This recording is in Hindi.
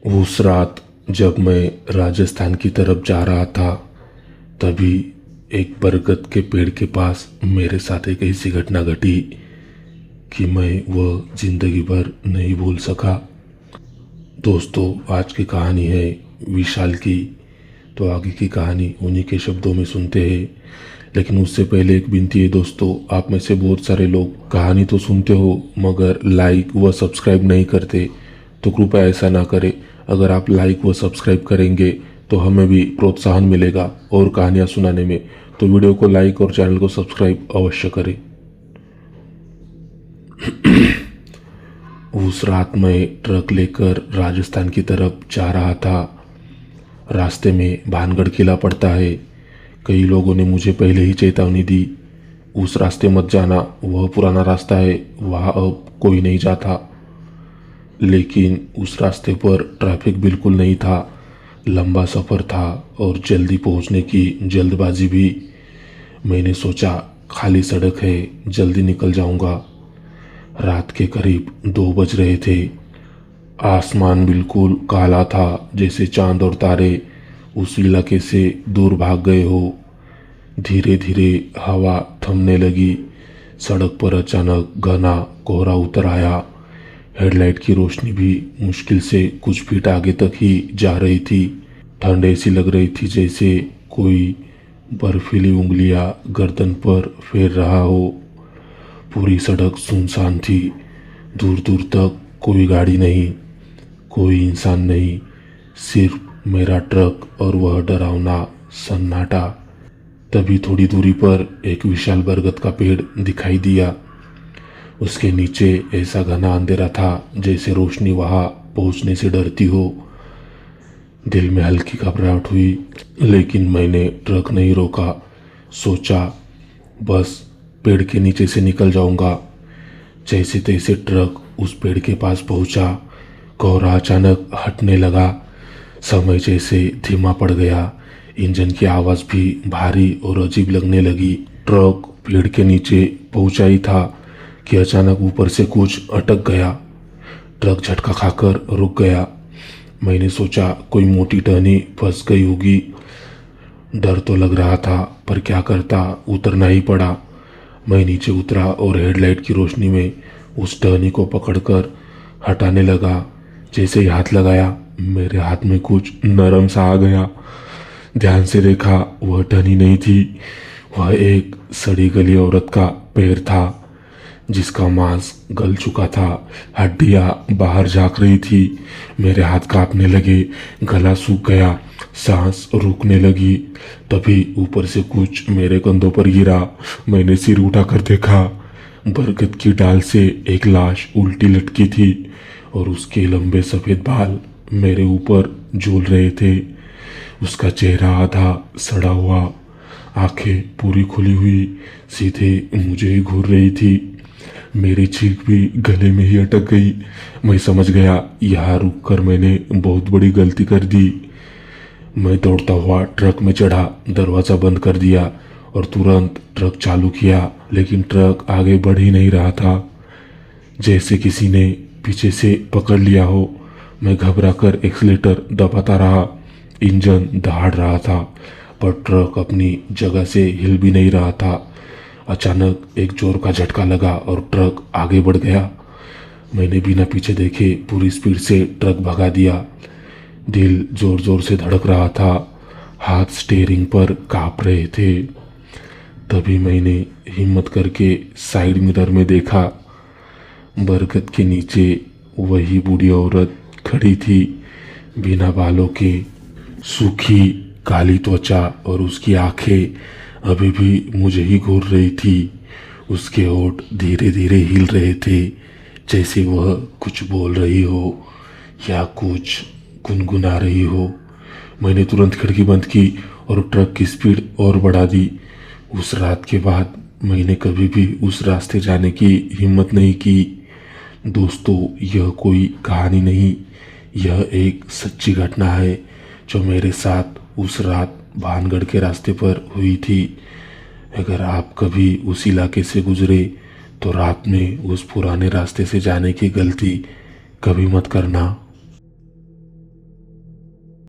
उस रात जब मैं राजस्थान की तरफ जा रहा था, तभी एक बरगद के पेड़ के पास मेरे साथ एक ऐसी घटना घटी कि मैं वह जिंदगी भर नहीं भूल सका। दोस्तों, आज की कहानी है विशाल की। तो आगे की कहानी उन्हीं के शब्दों में सुनते हैं। लेकिन उससे पहले एक विनती है दोस्तों, आप में से बहुत सारे लोग कहानी तो सुनते हो मगर लाइक व सब्सक्राइब नहीं करते, तो कृपया ऐसा ना करें। अगर आप लाइक व सब्सक्राइब करेंगे तो हमें भी प्रोत्साहन मिलेगा और कहानियाँ सुनाने में। तो वीडियो को लाइक और चैनल को सब्सक्राइब अवश्य करें। उस रात मैं ट्रक लेकर राजस्थान की तरफ जा रहा था। रास्ते में भानगढ़ किला पड़ता है। कई लोगों ने मुझे पहले ही चेतावनी दी, उस रास्ते मत जाना, वह पुराना रास्ता है, वहाँ अब कोई नहीं जाता। लेकिन उस रास्ते पर ट्रैफिक बिल्कुल नहीं था। लंबा सफ़र था और जल्दी पहुंचने की जल्दबाजी भी। मैंने सोचा खाली सड़क है, जल्दी निकल जाऊंगा। रात के करीब 2 बज रहे थे। आसमान बिल्कुल काला था, जैसे चांद और तारे उस इलाके से दूर भाग गए हो। धीरे धीरे हवा थमने लगी। सड़क पर अचानक घना कोहरा उतर आया। हेडलाइट की रोशनी भी मुश्किल से कुछ फीट आगे तक ही जा रही थी। ठंड ऐसी लग रही थी जैसे कोई बर्फीली उंगलियां गर्दन पर फेर रहा हो। पूरी सड़क सुनसान थी। दूर दूर तक कोई गाड़ी नहीं, कोई इंसान नहीं, सिर्फ मेरा ट्रक और वह डरावना सन्नाटा। तभी थोड़ी दूरी पर एक विशाल बरगद का पेड़ दिखाई दिया। उसके नीचे ऐसा घना अंधेरा था जैसे रोशनी वहां पहुंचने से डरती हो। दिल में हल्की घबराहट हुई, लेकिन मैंने ट्रक नहीं रोका। सोचा बस पेड़ के नीचे से निकल जाऊंगा। जैसे तैसे ट्रक उस पेड़ के पास पहुंचा। कोहरा अचानक हटने लगा। समय जैसे धीमा पड़ गया। इंजन की आवाज़ भी भारी और अजीब लगने लगी। ट्रक पेड़ के नीचे पहुंचा ही था कि अचानक ऊपर से कुछ अटक गया। ट्रक झटका खाकर रुक गया। मैंने सोचा कोई मोटी टहनी फंस गई होगी। डर तो लग रहा था पर क्या करता, उतरना ही पड़ा। मैं नीचे उतरा और हेडलाइट की रोशनी में उस टहनी को पकड़कर हटाने लगा। जैसे ही हाथ लगाया, मेरे हाथ में कुछ नरम सा आ गया। ध्यान से देखा, वह टहनी नहीं थी, वह एक सड़ी गली औरत का पैर था जिसका मांस गल चुका था। हड्डियां बाहर झांक रही थी। मेरे हाथ कांपने लगे, गला सूख गया, सांस रुकने लगी। तभी ऊपर से कुछ मेरे कंधों पर गिरा। मैंने सिर उठाकर देखा। बरगद की डाल से एक लाश उल्टी लटकी थी और उसके लंबे सफ़ेद बाल मेरे ऊपर झूल रहे थे। उसका चेहरा आधा सड़ा हुआ, आंखें पूरी खुली हुई सीधे मुझे ही घूर रही थी। मेरी चीख भी गले में ही अटक गई। मैं समझ गया यहाँ रुककर मैंने बहुत बड़ी गलती कर दी। मैं दौड़ता हुआ ट्रक में चढ़ा, दरवाज़ा बंद कर दिया और तुरंत ट्रक चालू किया। लेकिन ट्रक आगे बढ़ ही नहीं रहा था, जैसे किसी ने पीछे से पकड़ लिया हो। मैं घबराकर एक्सीलेटर दबाता रहा। इंजन दहाड़ रहा था पर ट्रक अपनी जगह से हिल भी नहीं रहा था। अचानक एक जोर का झटका लगा और ट्रक आगे बढ़ गया। मैंने बिना पीछे देखे पूरी स्पीड से ट्रक भगा दिया। दिल जोर जोर से धड़क रहा था, हाथ स्टीयरिंग पर कांप रहे थे। तभी मैंने हिम्मत करके साइड मिरर में देखा। बरगद के नीचे वही बूढ़ी औरत खड़ी थी, बिना बालों के, सूखी काली त्वचा और उसकी आंखें अभी भी मुझे ही घूर रही थी। उसके होंठ धीरे धीरे हिल रहे थे, जैसे वह कुछ बोल रही हो या कुछ गुनगुना रही हो। मैंने तुरंत खिड़की बंद की और ट्रक की स्पीड और बढ़ा दी। उस रात के बाद मैंने कभी भी उस रास्ते जाने की हिम्मत नहीं की। दोस्तों, यह कोई कहानी नहीं, यह एक सच्ची घटना है जो मेरे साथ उस रात भानगढ़ के रास्ते पर हुई थी। अगर आप कभी उस इलाके से गुजरे तो रात में उस पुराने रास्ते से जाने की गलती कभी मत करना।